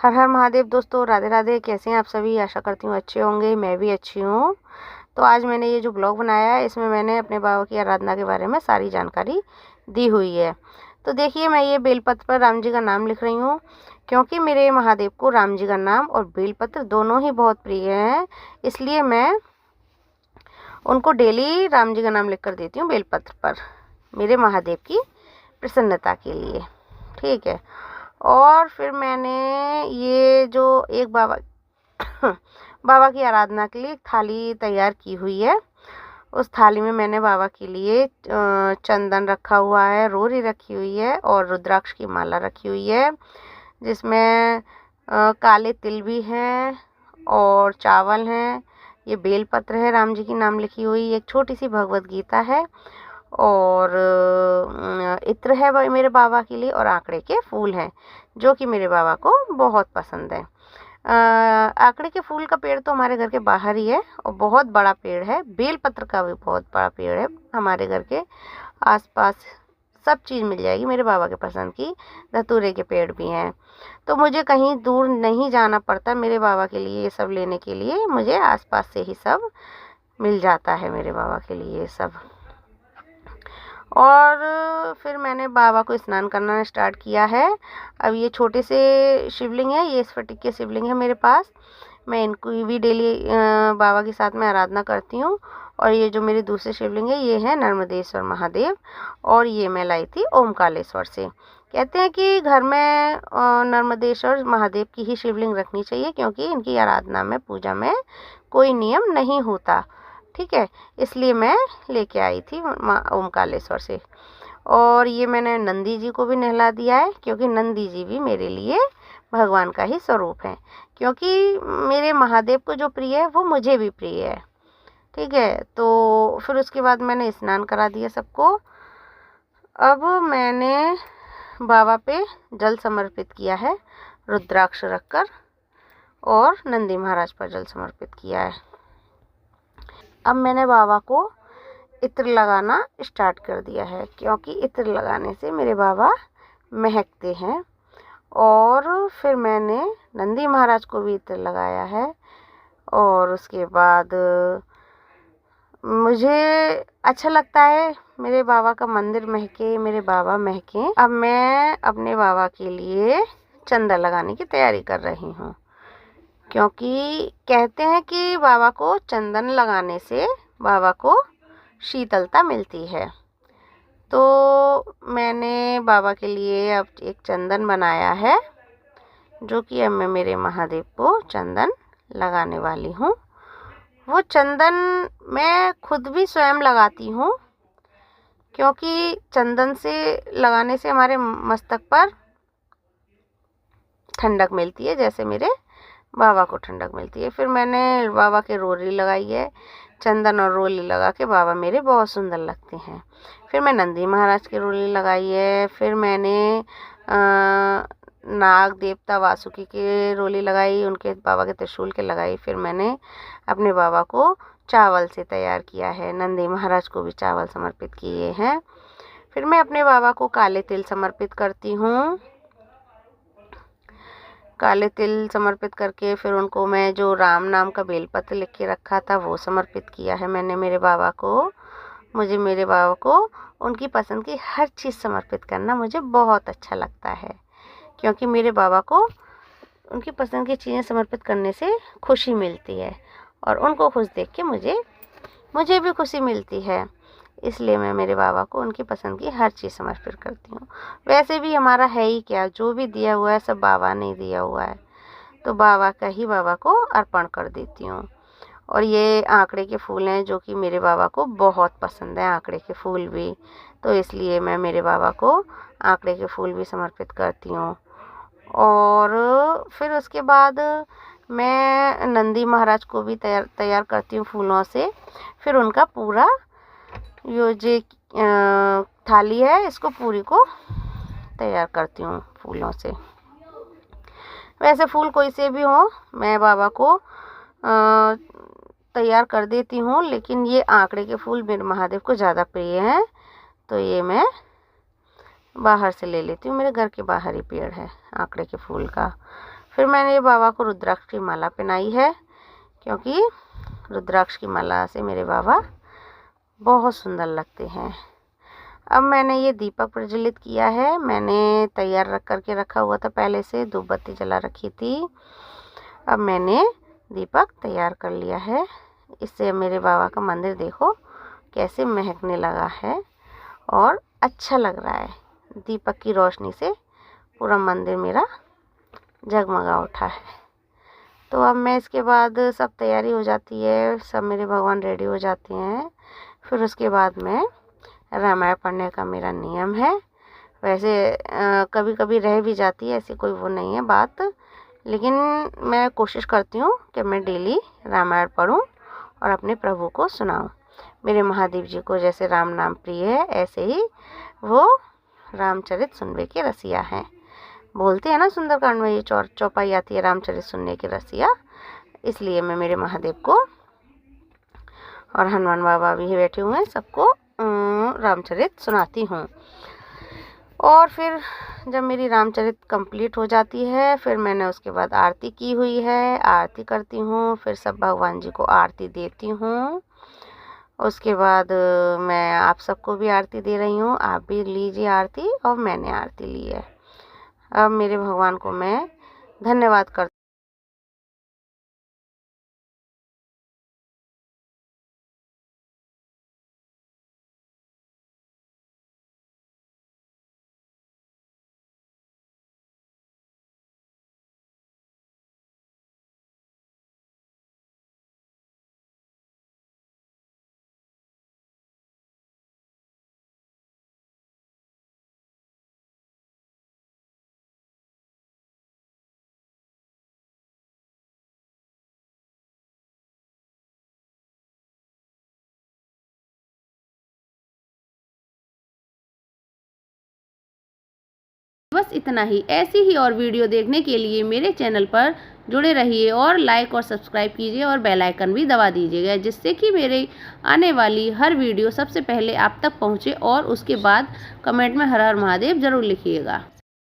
हर हर महादेव दोस्तों, राधे राधे। कैसे हैं आप सभी? आशा करती हूँ अच्छे होंगे। मैं भी अच्छी हूँ। तो आज मैंने ये जो ब्लॉग बनाया है, इसमें मैंने अपने बाबा की आराधना के बारे में सारी जानकारी दी हुई है। तो देखिए, मैं ये बेलपत्र पर राम जी का नाम लिख रही हूँ, क्योंकि मेरे महादेव को राम जी का नाम और बेलपत्र दोनों ही बहुत प्रिय हैं। इसलिए मैं उनको डेली राम जी का नाम लिख कर देती हूँ बेलपत्र पर, मेरे महादेव की प्रसन्नता के लिए। ठीक है। और फिर मैंने ये जो एक बाबा बाबा की आराधना के लिए थाली तैयार की हुई है। उस थाली में मैंने बाबा के लिए चंदन रखा हुआ है, रोरी रखी हुई है और रुद्राक्ष की माला रखी हुई है, जिसमें काले तिल भी हैं और चावल हैं। ये बेलपत्र है, राम जी की नाम लिखी हुई, एक छोटी सी भगवत गीता है और इत्र है मेरे बाबा के लिए, और आंकड़े के फूल हैं जो कि मेरे बाबा को बहुत पसंद है। आंकड़े के फूल का पेड़ तो हमारे घर के बाहर ही है और बहुत बड़ा पेड़ है। बेलपत्र का भी बहुत बड़ा पेड़ है। हमारे घर के आसपास सब चीज़ मिल जाएगी मेरे बाबा के पसंद की। धतूरे के पेड़ भी हैं, तो मुझे कहीं दूर नहीं जाना पड़ता मेरे बाबा के लिए ये सब लेने के लिए। मुझे आसपास से ही सब मिल जाता है मेरे बाबा के लिए ये सब। और फिर मैंने बाबा को स्नान करना स्टार्ट किया है। अब ये छोटे से शिवलिंग है, ये स्फटिक के शिवलिंग है मेरे पास। मैं इनको भी डेली बाबा के साथ में आराधना करती हूँ। और ये जो मेरे दूसरे शिवलिंग है, ये है नर्मदेश्वर महादेव, और ये मैं लाई थी ओमकालेश्वर से। कहते हैं कि घर में नर्मदेश्वर महादेव की ही शिवलिंग रखनी चाहिए, क्योंकि इनकी आराधना में, पूजा में कोई नियम नहीं होता। ठीक है, इसलिए मैं लेके आई थी ओमकालेश्वर से। और ये मैंने नंदी जी को भी नहला दिया है, क्योंकि नंदी जी भी मेरे लिए भगवान का ही स्वरूप है। क्योंकि मेरे महादेव को जो प्रिय है वो मुझे भी प्रिय है। ठीक है, तो फिर उसके बाद मैंने स्नान करा दिया सबको। अब मैंने बाबा पे जल समर्पित किया है, रुद्राक्ष रखकर, और नंदी महाराज पर जल समर्पित किया है। अब मैंने बाबा को इत्र लगाना स्टार्ट कर दिया है, क्योंकि इत्र लगाने से मेरे बाबा महकते हैं। और फिर मैंने नंदी महाराज को भी इत्र लगाया है। और उसके बाद मुझे अच्छा लगता है मेरे बाबा का मंदिर महके, मेरे बाबा महके। अब मैं अपने बाबा के लिए चंदन लगाने की तैयारी कर रही हूँ, क्योंकि कहते हैं कि बाबा को चंदन लगाने से बाबा को शीतलता मिलती है। तो मैंने बाबा के लिए अब एक चंदन बनाया है, जो कि अब मैं मेरे महादेव को चंदन लगाने वाली हूँ। वो चंदन मैं खुद भी स्वयं लगाती हूँ, क्योंकि चंदन से लगाने से हमारे मस्तक पर ठंडक मिलती है, जैसे मेरे बाबा को ठंडक मिलती है। फिर मैंने बाबा के रोली लगाई है। चंदन और रोली लगा के बाबा मेरे बहुत सुंदर लगते हैं। फिर मैं नंदी महाराज की रोली लगाई है। फिर मैंने नाग देवता वासुकी के रोली लगाई, उनके बाबा के त्रिशूल के लगाई। फिर मैंने अपने बाबा को चावल से तैयार किया है। नंदी महाराज को भी चावल समर्पित किए हैं। फिर मैं अपने बाबा को काले तिल समर्पित करती हूँ। काले तिल समर्पित करके फिर उनको मैं जो राम नाम का बेलपत्र लिख के रखा था वो समर्पित किया है मैंने मेरे बाबा को। मुझे मेरे बाबा को उनकी पसंद की हर चीज़ समर्पित करना मुझे बहुत अच्छा लगता है, क्योंकि मेरे बाबा को उनकी पसंद की चीज़ें समर्पित करने से खुशी मिलती है, और उनको खुश देख के मुझे भी खुशी मिलती है। इसलिए मैं मेरे बाबा को उनकी पसंद की हर चीज़ समर्पित करती हूँ। वैसे भी हमारा है ही क्या, जो भी दिया हुआ है सब बाबा ने दिया हुआ है, तो बाबा का ही बाबा को अर्पण कर देती हूँ। और ये आंकड़े के फूल हैं, जो कि मेरे बाबा को बहुत पसंद है, आंकड़े के फूल भी। तो इसलिए मैं मेरे बाबा को आंकड़े के फूल भी समर्पित करती हूँ। और फिर उसके बाद मैं नंदी महाराज को भी तैयार करती हूँ फूलों से। फिर उनका पूरा जो थाली है, इसको पूरी को तैयार करती हूँ फूलों से। वैसे फूल कोई से भी हो, मैं बाबा को तैयार कर देती हूँ, लेकिन ये आंकड़े के फूल मेरे महादेव को ज़्यादा प्रिय हैं, तो ये मैं बाहर से ले लेती हूँ। मेरे घर के बाहर ही पेड़ है आंकड़े के फूल का। फिर मैंने ये बाबा को रुद्राक्ष की माला पहनाई है, क्योंकि रुद्राक्ष की माला से मेरे बाबा बहुत सुंदर लगते हैं। अब मैंने ये दीपक प्रज्वलित किया है। मैंने तैयार रख करके रखा हुआ था, पहले से धूप बत्ती जला रखी थी। अब मैंने दीपक तैयार कर लिया है। इससे मेरे बाबा का मंदिर देखो कैसे महकने लगा है और अच्छा लग रहा है। दीपक की रोशनी से पूरा मंदिर मेरा जगमगा उठा है। तो अब मैं इसके बाद सब तैयारी हो जाती है, सब मेरे भगवान रेडी हो जाते हैं। फिर उसके बाद मैं रामायण पढ़ने का मेरा नियम है। वैसे कभी कभी रह भी जाती है, ऐसी कोई वो नहीं है बात, लेकिन मैं कोशिश करती हूँ कि मैं डेली रामायण पढूं और अपने प्रभु को सुनाऊं। मेरे महादेव जी को जैसे राम नाम प्रिय है, ऐसे ही वो रामचरित सुनने के रसिया हैं। बोलते हैं ना सुंदरकांड में, ये चौपाई आती है रामचरित सुनने के रसिया। इसलिए मैं मेरे महादेव को, और हनुमान बाबा भी बैठे हुए हैं, सबको रामचरित सुनाती हूँ। और फिर जब मेरी रामचरित कंप्लीट हो जाती है, फिर मैंने उसके बाद आरती की हुई है, आरती करती हूँ। फिर सब भगवान जी को आरती देती हूँ। उसके बाद मैं आप सबको भी आरती दे रही हूँ, आप भी लीजिए आरती, और मैंने आरती ली है। अब मेरे भगवान को मैं धन्यवाद करती बस इतना ही। ऐसी ही और वीडियो देखने के लिए मेरे चैनल पर जुड़े रहिए और लाइक और सब्सक्राइब कीजिए और बेल आइकन भी दबा दीजिएगा, जिससे कि मेरे आने वाली हर वीडियो सबसे पहले आप तक पहुंचे। और उसके बाद कमेंट में हर हर महादेव जरूर लिखिएगा।